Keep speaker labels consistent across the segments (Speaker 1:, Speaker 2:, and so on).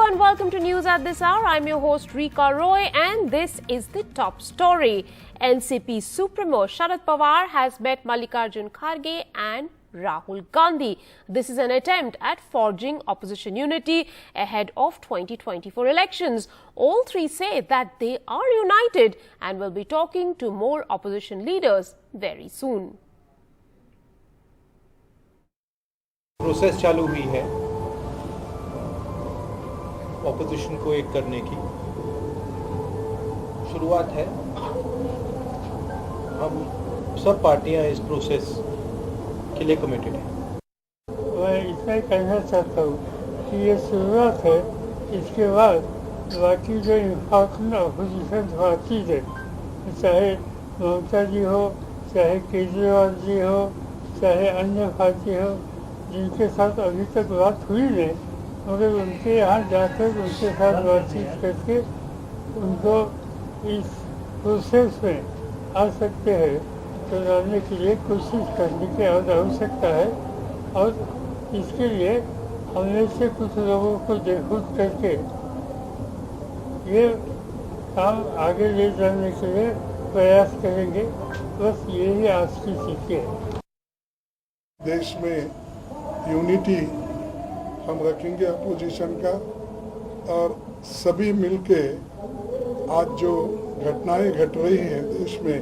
Speaker 1: Hello and welcome to News at this hour. I'm your host Rika Roy and this is the top story. NCP Supremo Sharad Pawar has met Mallikarjun Kharge and Rahul Gandhi. This is an attempt at forging opposition unity ahead of 2024 elections. All three say that they are united and will be talking to more opposition leaders very soon.
Speaker 2: Process चालू हुई है opposition को एक करने की शुरुआत है। हम सब पार्टियां इस प्रोसेस के लिए कमिटेड हैं।
Speaker 3: मैं इतना ही कहना चाहता हूँ कि ये शुरुआत है, इसके बाद बाकी जो इम्पोर्टेंट अपोजिशन पार्टीज है, चाहे ममता जी हो, चाहे केजरीवाल जी हो, चाहे अन्य पार्टी हो, जिनके साथ अभी तक बात हुई नहीं, मगर उनके यहाँ जाकर उनके साथ बातचीत करके उनको इस प्रोसेस में आ सकते हैं तो लाने के लिए कोशिश करने की आवश्यकता है। और इसके लिए हमने से कुछ लोगों को जागरूक करके ये काम आगे ले जाने के लिए प्रयास करेंगे। बस यही आज की स्थिति है।
Speaker 4: देश में यूनिटी हम रखेंगे अपोजिशन का, और सभी मिलके आज जो घटनाएं घट रही हैं देश में,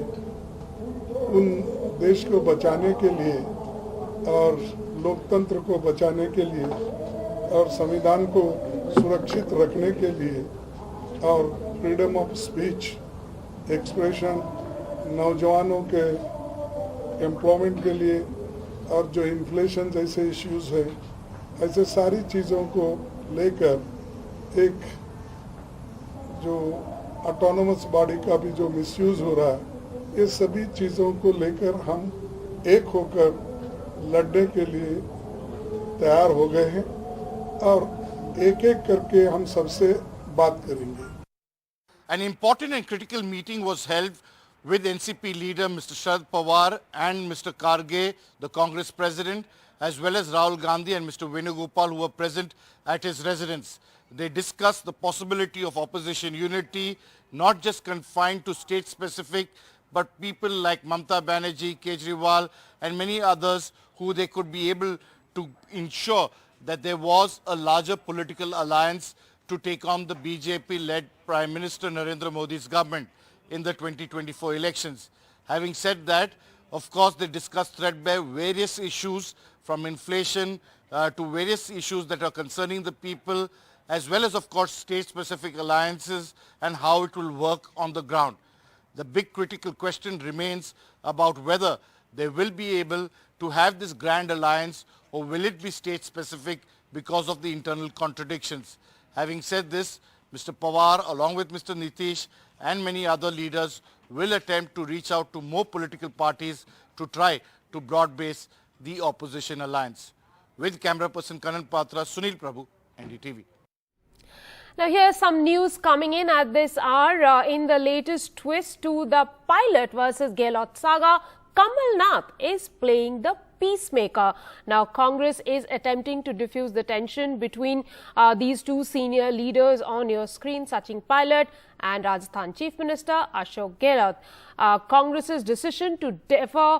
Speaker 4: उन देश को बचाने के लिए और लोकतंत्र को बचाने के लिए और संविधान को सुरक्षित रखने के लिए और फ्रीडम ऑफ स्पीच, एक्सप्रेशन, नौजवानों के एम्प्लॉयमेंट के लिए और जो इन्फ्लेशन जैसे इश्यूज है, ऐसे सारी चीज़ों को लेकर एक जो ऑटोनोमस बॉडी का भी जो मिसयूज हो रहा है, ये सभी चीज़ों को लेकर हम एक होकर लड़ने के लिए तैयार हो गए हैं और एक एक करके हम सबसे बात करेंगे।
Speaker 5: An important and critical meeting was held with NCP leader Mr. Sharad Pawar and Mr. Kharge, the Congress president, as well as Rahul Gandhi and Mr. Venugopal, who were present at his residence. They discussed the possibility of opposition unity, not just confined to state-specific, but people like Mamta Banerjee, Kejriwal, and many others who they could be able to ensure that there was a larger political alliance to take on the BJP-led Prime Minister Narendra Modi's government in the 2024 elections. Having said that, of course, they discussed threadbare various issues from inflation to various issues that are concerning the people, as well as, of course, state-specific alliances and how it will work on the ground. The big critical question remains about whether they will be able to have this grand alliance or will it be state-specific because of the internal contradictions. Having said this, Mr. Pawar, along with Mr. Nitish and many other leaders, will attempt to reach out to more political parties to try to broad base the opposition alliance. With camera person Kanan Patra, Sunil Prabhu, NDTV.
Speaker 1: Now here's some news coming in at this hour. In the latest twist to the pilot versus Gehlot saga, Kamal Nath is playing the peacemaker. Now, Congress is attempting to diffuse the tension between these two senior leaders on your screen, Sachin Pilot and Rajasthan Chief Minister Ashok Gehlot. Congress's decision to defer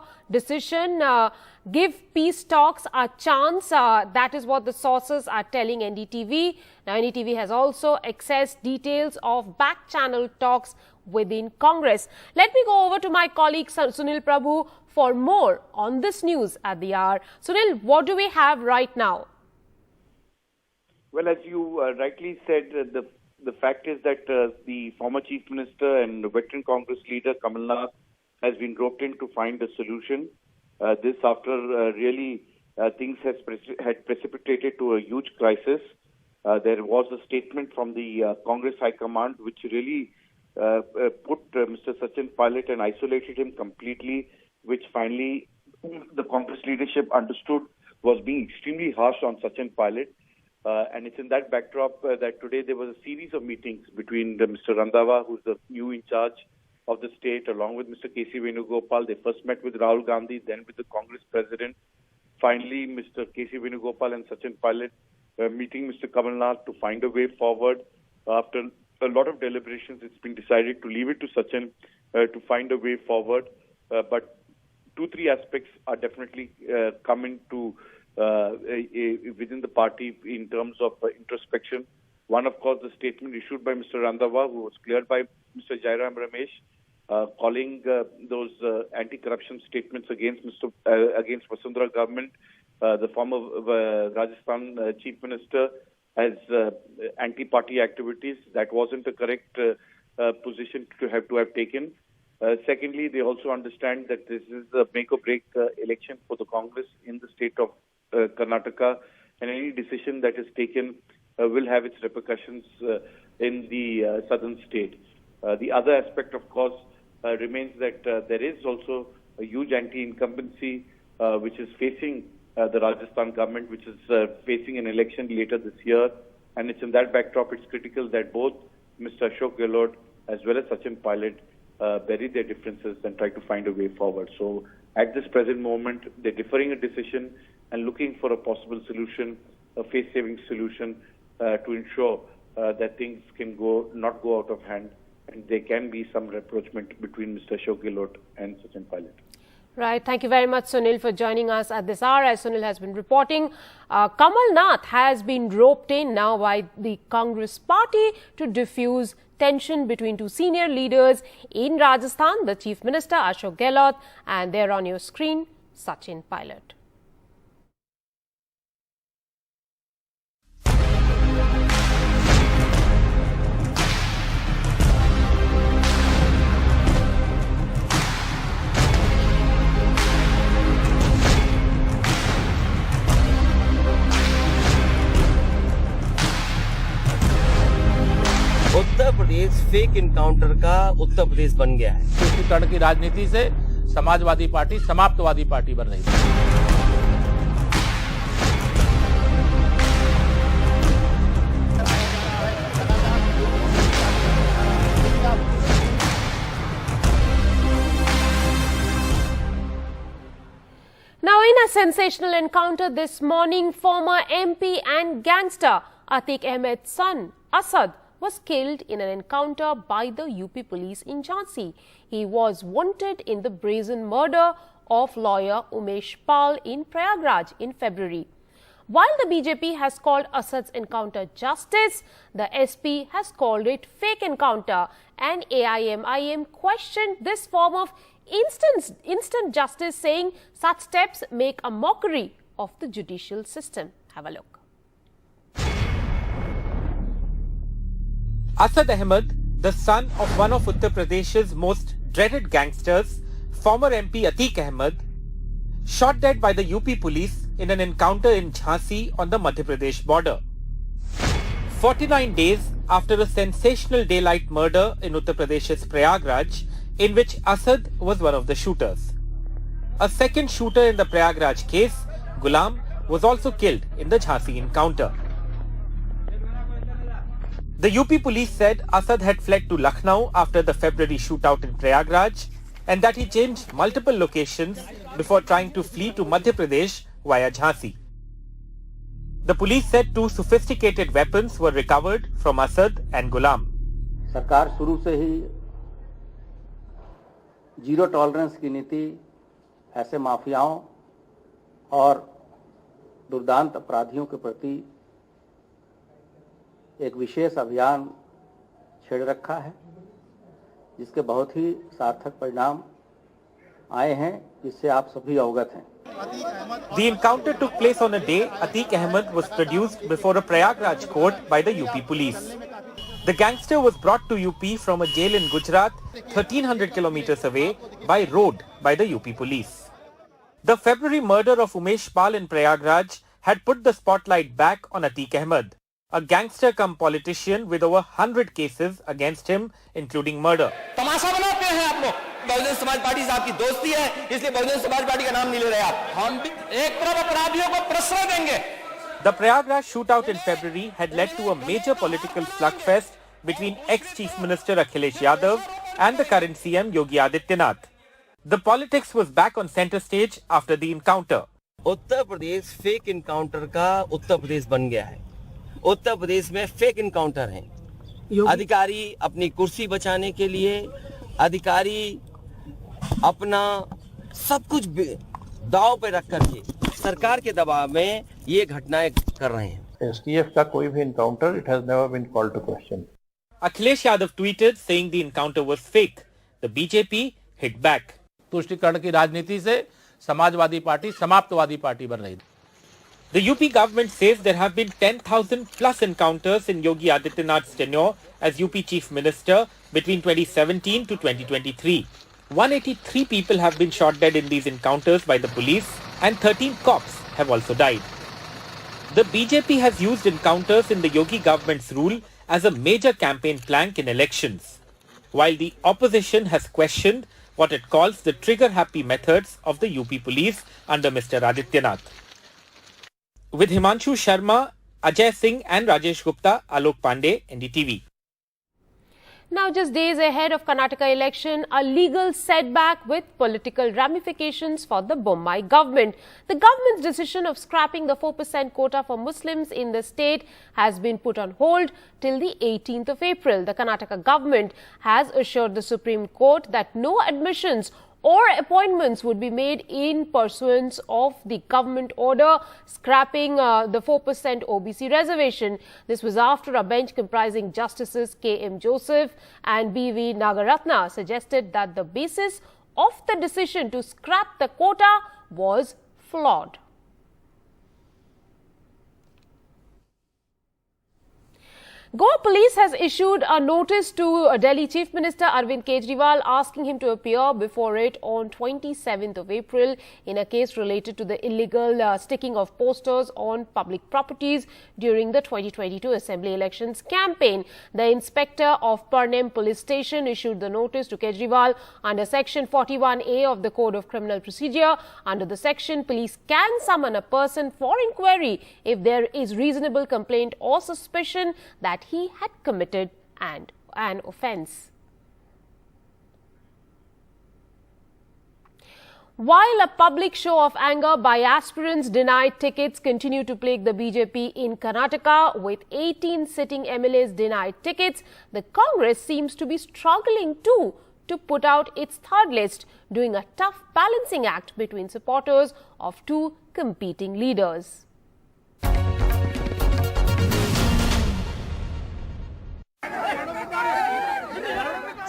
Speaker 1: give peace talks a chance. That is what the sources are telling NDTV. Now, NDTV has also accessed details of back-channel talks within Congress. Let me go over to my colleague Sunil Prabhu for more on this news at the hour. Sunil, what do we have right now?
Speaker 6: Well, as you rightly said, the fact is that the former Chief Minister and veteran Congress leader Kamal Nath has been roped in to find a solution. This after things had precipitated to a huge crisis. There was a statement from the Congress High Command which really put Mr. Sachin Pilot and isolated him completely, which finally the Congress leadership understood was being extremely harsh on Sachin Pilot. And it's in that backdrop that today there was a series of meetings between Mr. Randhawa, who's the new in charge of the state, along with Mr. K.C. Venugopal. They first met with Rahul Gandhi, then with the Congress president. Finally, Mr. K.C. Venugopal and Sachin Pilot meeting Mr. Kamal Nath to find a way forward. After a lot of deliberations, it's been decided to leave it to Sachin to find a way forward. But 2-3 aspects are definitely coming to within the party in terms of introspection. One, of course, the statement issued by Mr. Randhawa, who was cleared by Mr. Jairam Ramesh, calling those anti-corruption statements against against Vasundhara government, the former Rajasthan Chief Minister, as anti-party activities. That wasn't the correct position to have taken. Secondly, they also understand that this is a make or break election for the Congress in the state of Karnataka, and any decision that is taken will have its repercussions in the southern state. The other aspect, of course, remains that there is also a huge anti-incumbency which is facing the Rajasthan government, which is facing an election later this year. And it's in that backdrop, it's critical that both Mr. Ashok Gehlot as well as Sachin Pilot bury their differences and try to find a way forward. So at this present moment, they're deferring a decision and looking for a possible solution, a face-saving solution to ensure that things can not go out of hand, and there can be some rapprochement between Mr. Ashok Gehlot and Sachin Pilot.
Speaker 1: Right. Thank you very much, Sunil, for joining us at this hour. As Sunil has been reporting, Kamal Nath has been roped in now by the Congress party to diffuse tension between two senior leaders in Rajasthan, the Chief Minister Ashok Gehlot and there on your screen, Sachin Pilot.
Speaker 7: Uttar Pradesh fake encounter का उत्तर प्रदेश बन गया है।
Speaker 8: तुष्टीकरण की राजनीति से Samajwadi party समाप्तवादी party बन रही है।
Speaker 1: Now, in a sensational encounter this morning, former MP and gangster Atiq Ahmed's son Asad was killed in an encounter by the UP police in Jhansi. He was wanted in the brazen murder of lawyer Umesh Pal in Prayagraj in February. While the BJP has called Asad's encounter justice, the SP has called it fake encounter, and AIM questioned this form of instant justice, saying such steps make a mockery of the judicial system. Have a look.
Speaker 9: Asad Ahmed, the son of one of Uttar Pradesh's most dreaded gangsters, former MP Atiq Ahmed, shot dead by the UP police in an encounter in Jhansi on the Madhya Pradesh border. 49 days after a sensational daylight murder in Uttar Pradesh's Prayagraj, in which Asad was one of the shooters. A second shooter in the Prayagraj case, Ghulam, was also killed in the Jhansi encounter. The UP police said Asad had fled to Lucknow after the February shootout in Prayagraj and that he changed multiple locations before trying to flee to Madhya Pradesh via Jhansi. The police said 2 sophisticated weapons were recovered from Asad and Ghulam.
Speaker 10: सरकार शुरू से ही zero tolerance की नीति ऐसे माफियाओं और दुर्दांत अपराधियों के प्रति एक विशेष अभियान छेड़ रखा है, जिसके बहुत ही सार्थक परिणाम आए हैं, जिससे आप सभी अवगत हैं।
Speaker 9: The encounter took place on a day Atiq Ahmed was produced before a Prayagraj court by the UP police. The gangster was brought to UP from a jail in Gujarat, 1300 kilometers away, by road by the UP police. The February murder of Umesh Pal in Prayagraj had put the spotlight back on Atiq Ahmed, a gangster cum politician with over 100 cases against him, including murder.
Speaker 7: तमाशा बनाते हैं आप लोग। Bahujan Samaj party से आपकी दोस्ती है, इसलिए Bahujan Samaj party का नाम नहीं ले रहे आप। हम भी एक तरफ अपराधियों को प्रश्रय देंगे।
Speaker 9: The Prayagraj shootout in February had led to a major political slugfest between ex-Chief Minister Akhilesh Yadav and the current CM Yogi Adityanath. The politics was back on centre stage after the encounter.
Speaker 7: Uttar Pradesh fake encounter का उत्तर प्रदेश बन गया है। उत्तर प्रदेश में fake encounter हैं। अधिकारी अपनी कुर्सी बचाने के लिए, अधिकारी अपना सब कुछ दांव पे रख करके सरकार के दबाव में ये घटनाएं कर रहे हैं।
Speaker 2: एसटीएफ का कोई भी encounter, it has never been called to question.
Speaker 9: Akhilesh Yadav tweeted saying the encounter was fake. The BJP hit back.
Speaker 8: तुष्टिकरण की राजनीति से समाजवादी पार्टी समाप्तवादी पार्टी बन रही है।
Speaker 9: The UP government says there have been 10,000 plus encounters in Yogi Adityanath's tenure as UP Chief Minister between 2017 to 2023. 183 people have been shot dead in these encounters by the police and 13 cops have also died. The BJP has used encounters in the Yogi government's rule as a major campaign plank in elections, while the opposition has questioned what it calls the trigger-happy methods of the UP police under Mr. Adityanath. With Himanshu Sharma, Ajay Singh and Rajesh Gupta, Alok Pandey, NDTV.
Speaker 1: Now, just days ahead of Karnataka election, a legal setback with political ramifications for the Bommai government. The government's decision of scrapping the 4% quota for Muslims in the state has been put on hold till the 18th of April. The Karnataka government has assured the Supreme Court that no admissions or appointments would be made in pursuance of the government order scrapping the 4% OBC reservation. This was after a bench comprising Justices K.M. Joseph and B.V. Nagaratna suggested that the basis of the decision to scrap the quota was flawed. Goa police has issued a notice to Delhi Chief Minister Arvind Kejriwal asking him to appear before it on 27th of April in a case related to the illegal sticking of posters on public properties during the 2022 Assembly elections campaign. The inspector of Parnem police station issued the notice to Kejriwal under section 41A of the Code of Criminal Procedure. Under the section, police can summon a person for inquiry if there is reasonable complaint or suspicion that he had committed an offence. While a public show of anger by aspirants denied tickets continue to plague the BJP in Karnataka, with 18 sitting MLAs denied tickets, the Congress seems to be struggling too to put out its third list, doing a tough balancing act between supporters of two competing leaders.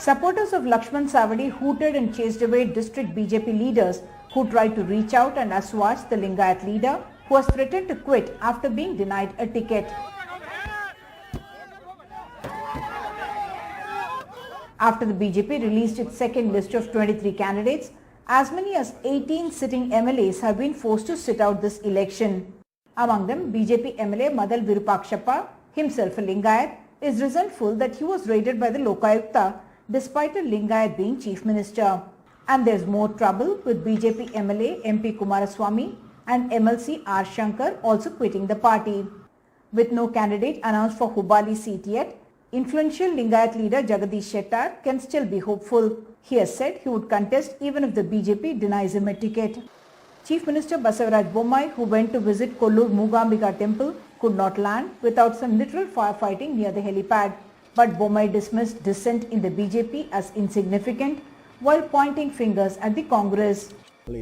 Speaker 11: Supporters of Lakshman Savadi hooted and chased away district BJP leaders who tried to reach out and assuage the Lingayat leader who has threatened to quit after being denied a ticket. After the BJP released its second list of 23 candidates, as many as 18 sitting MLAs have been forced to sit out this election. Among them, BJP MLA Madal Virupakshappa, himself a Lingayat, is resentful that he was raided by the Lokayukta despite a Lingayat being Chief Minister. And there's more trouble with BJP MLA MP Kumaraswamy and MLC R. Shankar also quitting the party. With no candidate announced for Hubali seat yet, influential Lingayat leader Jagadish Shettar can still be hopeful. He has said he would contest even if the BJP denies him a ticket. Chief Minister Basavaraj Bommai, who went to visit Kollur Moogambika temple, could not land without some literal firefighting near the helipad. But Bommai dismissed dissent in the BJP as insignificant while pointing fingers at the Congress.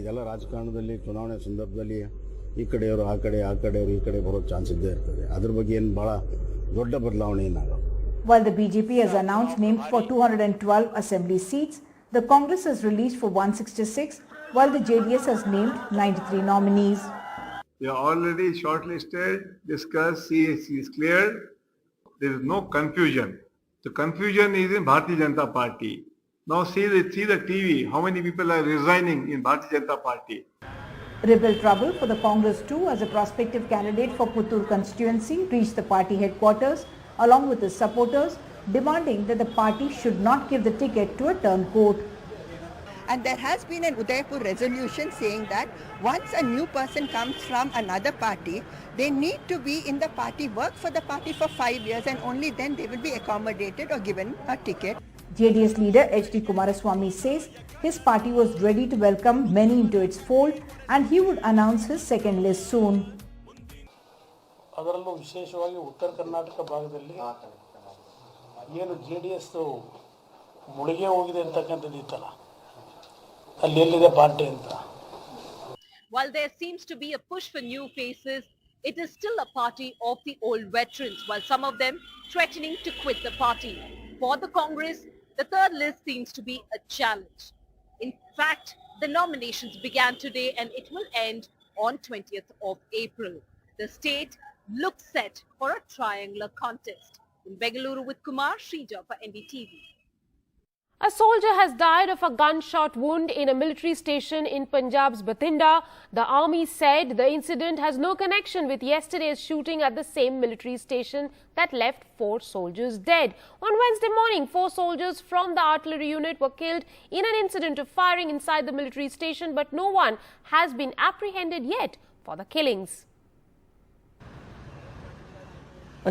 Speaker 12: ಇದೆಲ್ಲ ರಾಜಕಾರಣದಲ್ಲಿ ಚುನಾವಣೆ ಸಂದರ್ಭದಲ್ಲಿ ಈ ಕಡೆಯವರು ಆ ಕಡೆಯವರು ಈ ಕಡೆ ಬರೋ ಚಾನ್ಸ್ ಇದ್ದೇ ಇರ್ತದೆ. ಅದರ ಬಗ್ಗೆ ಏನು ಬಹಳ ದೊಡ್ಡ ಬದಲಾವಣೆ ಏನಾಗಲ್ಲ.
Speaker 11: While the BJP has announced names for 212 assembly seats, the Congress has released for 166, while the JDS has named 93 nominees.
Speaker 13: They are already shortlisted, discussed, CAC is cleared. There is no confusion. The confusion is in Bharatiya Janata Party. Now see the TV, how many people are resigning in Bharatiya Janata Party.
Speaker 11: Rebel trouble for the Congress too, as a prospective candidate for Puttur constituency reached the party headquarters along with his supporters, demanding that the party should not give the ticket to a turncoat.
Speaker 14: And there has been an Udaipur resolution saying that once a new person comes from another party, they need to be in the party, work for the party for 5 years, and only then they will be accommodated or given a ticket.
Speaker 11: JDS leader H.D. Kumaraswamy says his party was ready to welcome many into its fold and he would announce his second list soon.
Speaker 15: ಅದರಲ್ಲೂ ವಿಶೇಷವಾಗಿ ಉತ್ತರ ಕರ್ನಾಟಕ ಭಾಗದಲ್ಲಿ ಏನು JDS ಮುಳುಗೆ ಹೋಗಿದೆ ಅಂತಕ್ಕಂಥದ್ದು ಇತ್ತಲ್ಲ, ಅಲ್ಲಿ ಎಲ್ಲಿದೆ ಪಾರ್ಟಿ ಅಂತ.
Speaker 16: While there seems to be a push for new faces, it is still a party of the old veterans, while some of them threatening to quit the party. For the Congress, the third list seems to be a challenge. In fact, the nominations began today and it will end on 20th of April. The state looks set for a triangular contest. In Bengaluru with Kumar Sridhar for NDTV.
Speaker 1: A soldier has died of a gunshot wound in a military station in Punjab's Bathinda. The army said the incident has no connection with yesterday's shooting at the same military station that left 4 soldiers dead. On Wednesday morning, 4 soldiers from the artillery unit were killed in an incident of firing inside the military station, but no one has been apprehended yet for the killings.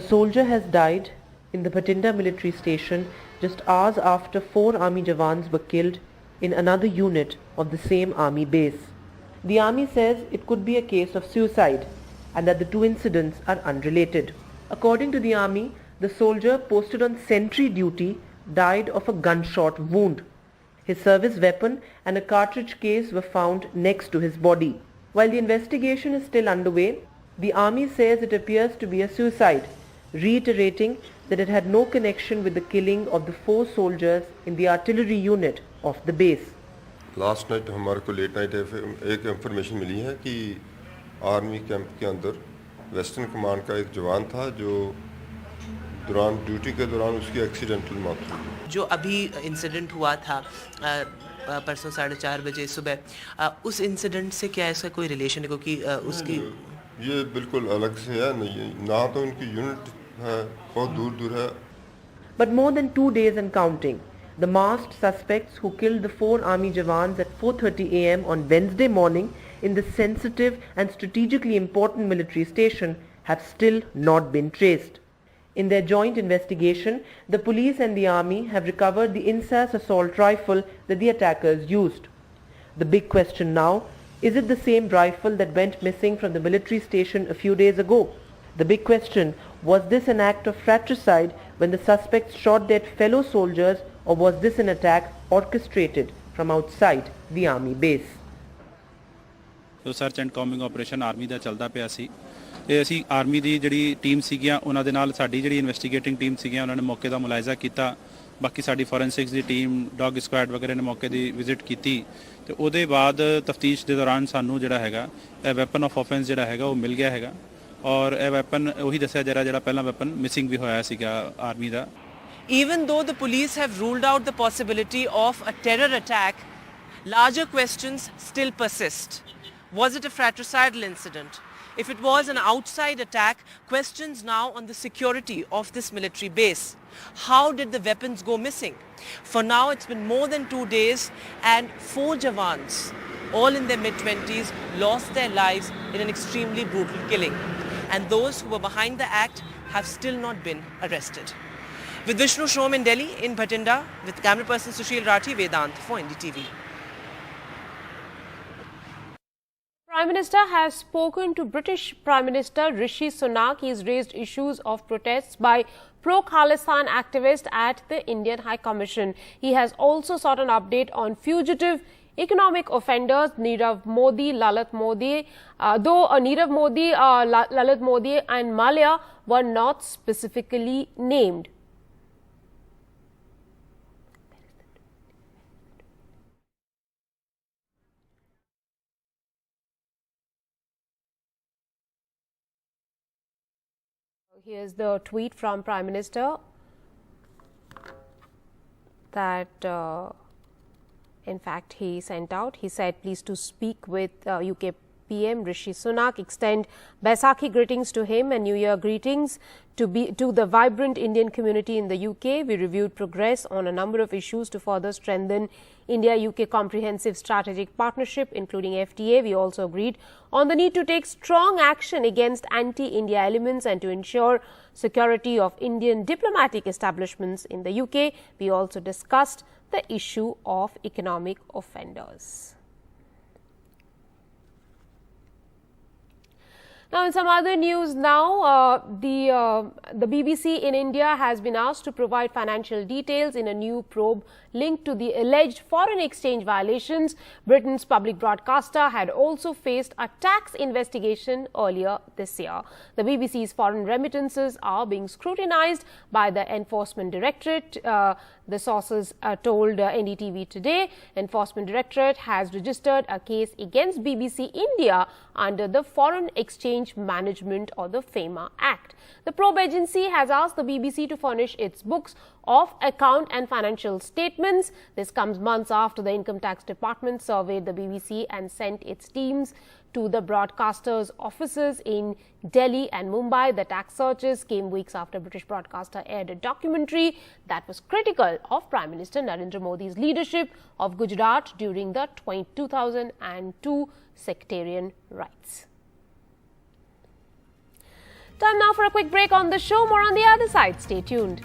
Speaker 17: A soldier has died in the Bathinda military station just hours after 4 army jawans were killed in another unit of the same army base. The army says it could be a case of suicide and that the 2 incidents are unrelated. According to the army, the soldier posted on sentry duty died of a gunshot wound. His service weapon and a cartridge case were found next to his body. While the investigation is still underway, the army says it appears to be a suicide, reiterating that it had no connection with the killing of the 4 soldiers in the artillery unit of the base.
Speaker 18: Last night हमारे को late night एक information मिली है कि army camp के अंदर western command का एक जवान था जो ड्यूटी के दौरान उसकी एक्सीडेंटल मौत हुई.
Speaker 19: जो अभी इंसिडेंट हुआ था परसों 4:30 बजे सुबह, उस इंसिडेंट से क्या इसका कोई रिलेशन है? क्योंकि उसकी
Speaker 18: ये बिल्कुल अलग से है, ना तो उनकी यूनिट है, बहुत दूर है.
Speaker 17: But more than 2 days and counting, the masked suspects who killed the 4 army jawans at 4:30 a.m. on Wednesday morning in the sensitive and strategically important military station have still not been traced. In their joint investigation, the police and the army have recovered the INSAS assault rifle that the attackers used. The big question now, is it the same rifle that went missing from the military station a few days ago? The big question, was this an act of fratricide when the suspects shot dead fellow soldiers, or was this an attack orchestrated from outside the army base?
Speaker 20: So search and combing operation army ਦਾ ਚੱਲਦਾ ਪਿਆ ਸੀ. ਇਹ ਅਸੀਂ army ਦੀ ਜਿਹੜੀ team ਸੀਗੀਆਂ ਉਹਨਾਂ ਦੇ ਨਾਲ ਸਾਡੀ ਜਿਹੜੀ ਇਨਵੈਸਟੀਗੇਟਿੰਗ ਟੀਮ ਸੀਗੀਆਂ ਉਹਨਾਂ ਨੇ ਮੌਕੇ ਦਾ ਮੁਲਾਇਜ਼ਾ ਕੀਤਾ. ਬਾਕੀ ਸਾਡੀ ਫੋਰੈਂਸਿਕਸ ਦੀ ਟੀਮ, ਡੌਗ ਸਕੁਐਡ ਵਗੈਰਾ ਨੇ ਮੌਕੇ ਦੀ ਵਿਜ਼ਿਟ ਕੀਤੀ ਤੇ ਉਹਦੇ ਬਾਅਦ ਤਫਤੀਸ਼ ਦੇ ਦੌਰਾਨ ਸਾਨੂੰ ਜਿਹੜਾ ਹੈਗਾ ਇਹ ਵੈਪਨ ਆਫ ਆਫੈਂਸ ਜਿਹੜਾ ਹੈਗਾ ਉਹ ਮਿਲ ਗਿਆ ਹੈਗਾ ਔਰ ਇਹ ਵੈਪਨ ਉਹੀ ਦੱਸਿਆ ਜਿਹੜਾ ਪਹਿਲਾ ਵੈਪਨ ਮਿਸਿੰਗ ਵੀ ਹੋਇਆ ਸੀਗਾ army the.
Speaker 19: Even though the police have ruled out the possibility of a terror attack, larger questions still persist. Was it a fratricidal incident? If it was an outside attack, questions now on the security of this military base. How did the weapons go missing? For now, it's been more than 2 days and 4 jawans, all in their mid-20s, lost their lives in an extremely brutal killing. And those who were behind the act have still not been arrested. With Vishnu Shom in Delhi, in Bathinda, with camera person Sushil Rathi, Vedant for NDTV.
Speaker 1: Prime Minister has spoken to British Prime Minister Rishi Sunak. He has raised issues of protests by pro-Khalistan activists at the Indian High Commission. He has also sought an update on fugitive economic offenders Nirav Modi, Lalit Modi. Though Nirav Modi, Lalit Modi and Malia were not specifically named. Here's the tweet from Prime Minister that in fact he sent out. He said, pleased to speak with UK PM Rishi Sunak, extend Baisakhi greetings to him and New Year greetings to the vibrant Indian community in the UK. We reviewed progress on a number of issues to further strengthen India-UK comprehensive strategic partnership, including FTA. We also agreed on the need to take strong action against anti-India elements and to ensure security of Indian diplomatic establishments in the UK. We also discussed the issue of economic offenders. Now, in some other news now, the BBC in India has been asked to provide financial details in a new probe linked to the alleged foreign exchange violations. Britain's public broadcaster had also faced a tax investigation earlier this year. The BBC's foreign remittances are being scrutinized by the Enforcement Directorate. The sources told NDTV today. Enforcement Directorate has registered a case against BBC India under the Foreign Exchange Management or the FEMA Act. The probe agency has asked the BBC to furnish its books of account and financial statements. This comes months after the Income Tax Department surveyed the BBC and sent its teams to the broadcasters' offices in Delhi and Mumbai. The tax searches came weeks after British broadcaster aired a documentary that was critical of Prime Minister Narendra Modi's leadership of Gujarat during the 2002 sectarian riots. Time now for a quick break on the show. More on the other side. Stay tuned.